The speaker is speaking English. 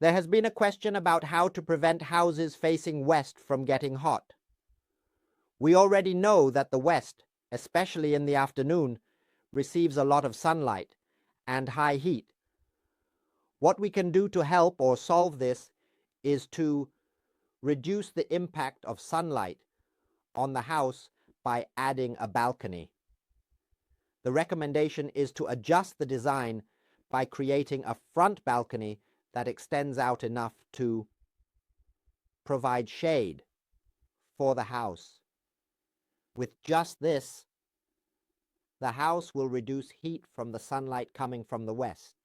There has been a question about how to prevent houses facing west from getting hot. We already know that the west, especially in the afternoon, receives a lot of sunlight and high heat. What we can do to help or solve this is to reduce the impact of sunlight on the house by adding a balcony. The recommendation is to adjust the design by creating a front balcony that extends out enough to provide shade for the house. With just this, the house will reduce heat from the sunlight coming from the west.